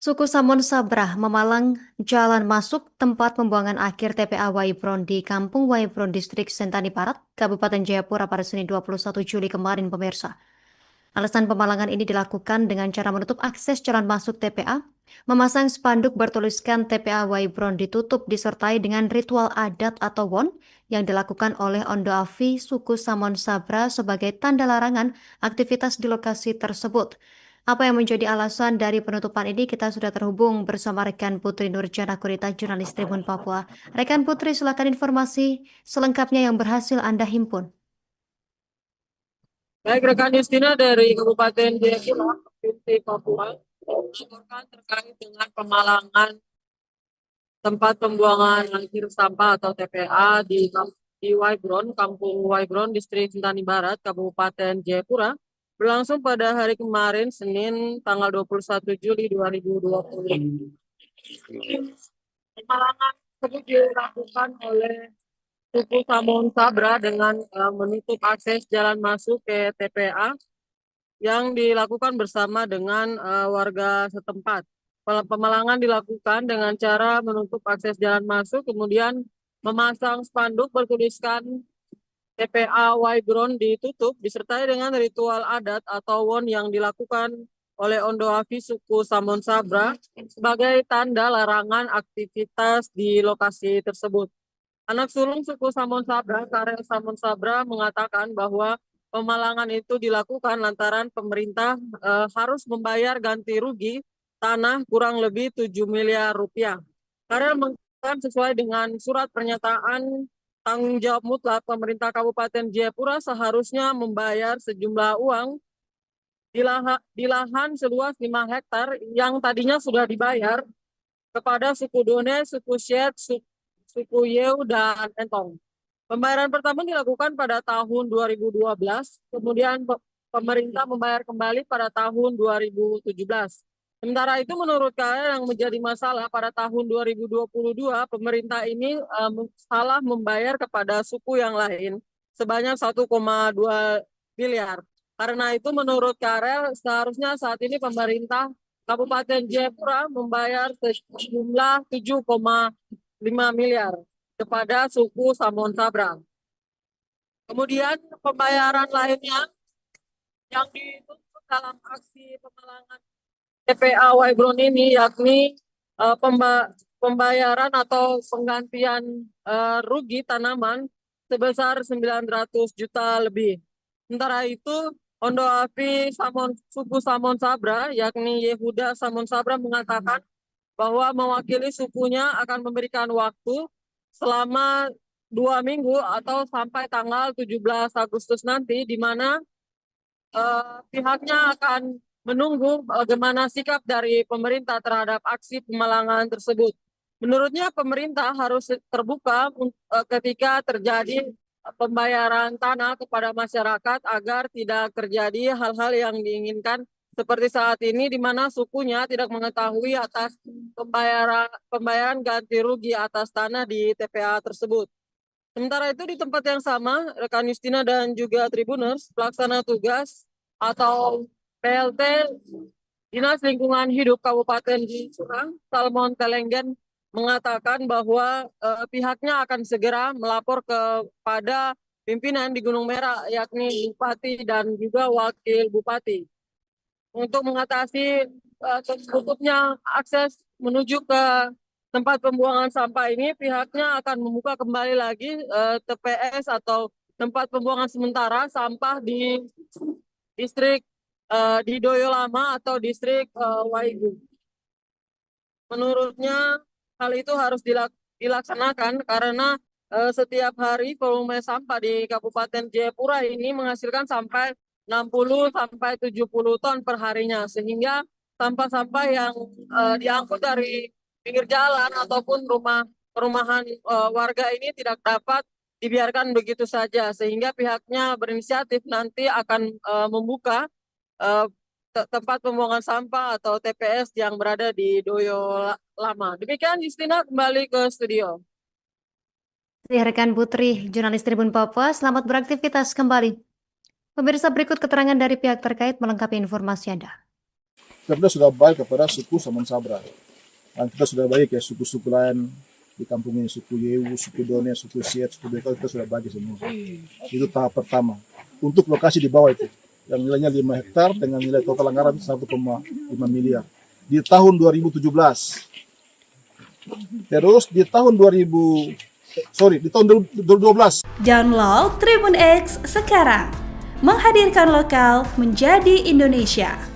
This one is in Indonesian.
Suku Samun Sabrah memalang jalan masuk tempat pembuangan akhir TPA Waibron di Kampung Waibron, Distrik Sentani Barat, Kabupaten Jayapura pada Senin 21 Juli kemarin, pemirsa. Alasan pemalangan ini dilakukan dengan cara menutup akses jalan masuk TPA, memasang spanduk bertuliskan TPA Waibron ditutup disertai dengan ritual adat atau won yang dilakukan oleh Ondo Afi suku Samun Sabra sebagai tanda larangan aktivitas di lokasi tersebut. Apa yang menjadi alasan dari penutupan ini? Kita sudah terhubung bersama rekan Putri Nurjana Kurita, jurnalis Tribun Papua. Rekan Putri, silakan informasi selengkapnya yang berhasil Anda himpun. Baik, rekan Justina dari Kabupaten Jayapura, Provinsi Papua, melaporkan terkait dengan pemalangan tempat pembuangan akhir sampah atau TPA di Waibron, Kampung Waibron, Distrik Sentani Barat, Kabupaten Jayapura, berlangsung pada hari kemarin, Senin, tanggal 21 Juli 2020. Pemalangan tersebut dilakukan oleh suku Samun Sabra dengan menutup akses jalan masuk ke TPA yang dilakukan bersama dengan warga setempat. Pemalangan dilakukan dengan cara menutup akses jalan masuk, kemudian memasang spanduk bertuliskan TPA Waibron ditutup, disertai dengan ritual adat atau won yang dilakukan oleh Ondo Afi suku Samun Sabra sebagai tanda larangan aktivitas di lokasi tersebut. Anak sulung suku Samun Sabra, Karel Samun Sabra, mengatakan bahwa pemalangan itu dilakukan lantaran pemerintah harus membayar ganti rugi tanah kurang lebih 7 miliar rupiah. Karel mengatakan sesuai dengan surat pernyataan tanggung jawab mutlak pemerintah Kabupaten Jayapura seharusnya membayar sejumlah uang di lahan seluas 5 hektar yang tadinya sudah dibayar kepada suku Done, suku Syed, suku Yeu, dan Entong. Pembayaran pertama dilakukan pada tahun 2012, kemudian pemerintah membayar kembali pada tahun 2017. Sementara itu menurut kalian yang menjadi masalah pada tahun 2022, pemerintah ini salah membayar kepada suku yang lain sebanyak 1,2 miliar. Karena itu menurut Karel seharusnya saat ini pemerintah Kabupaten Jayapura membayar sejumlah 7,5 miliar kepada suku Samun Sabra. Kemudian pembayaran lainnya yang dituntut dalam aksi pemalangan TPA Waibron ini yakni pembayaran atau penggantian rugi tanaman sebesar 900 juta lebih. Sementara itu, Ondo Afi suku Samun Sabra, yakni Yehuda Samun Sabra, mengatakan bahwa mewakili sukunya akan memberikan waktu selama 2 minggu atau sampai tanggal 17 Agustus nanti, di mana pihaknya akan menunggu bagaimana sikap dari pemerintah terhadap aksi pemalangan tersebut. Menurutnya pemerintah harus terbuka ketika terjadi pembayaran tanah kepada masyarakat agar tidak terjadi hal-hal yang diinginkan seperti saat ini di mana sukunya tidak mengetahui atas pembayaran ganti rugi atas tanah di TPA tersebut. Sementara itu di tempat yang sama, rekan Justina dan juga Tribuners, pelaksana tugas atau PLT Dinas Lingkungan Hidup Kabupaten Jayapura, Salmon Telenggen, mengatakan bahwa pihaknya akan segera melapor kepada pimpinan di Gunung Merah, yakni Bupati dan juga Wakil Bupati, untuk mengatasi tertutupnya akses menuju ke tempat pembuangan sampah ini. Pihaknya akan membuka kembali lagi TPS atau tempat pembuangan sementara sampah di distrik di Doyo Lama atau distrik Waigu. Menurutnya hal itu harus dilaksanakan karena setiap hari volume sampah di Kabupaten Jayapura ini menghasilkan sampai 60 sampai 70 ton per harinya, sehingga sampah-sampah yang diangkut dari pinggir jalan ataupun perumahan warga ini tidak dapat dibiarkan begitu saja, sehingga pihaknya berinisiatif nanti akan membuka eh, tempat pembuangan sampah atau TPS yang berada di Doyo Lama. Demikian Justina, kembali ke studio. Ya, rekan Putri, jurnalis Tribun Papua, selamat beraktivitas kembali. Pemirsa, berikut keterangan dari pihak terkait melengkapi informasi Anda. kita sudah bagi kepada suku Samon Sabra. Dan kita sudah bagi ke suku-suku lain di kampung ini, suku Yewu, suku Done, suku Siet, suku Beka, kita sudah bagi semua. Itu tahap pertama. Untuk lokasi di bawah itu, yang nilainya 5 hektar dengan nilai total anggaran 1,5 miliar. Di tahun 2017. Terus di tahun 2012. Download Tribun X sekarang. Menghadirkan lokal menjadi Indonesia.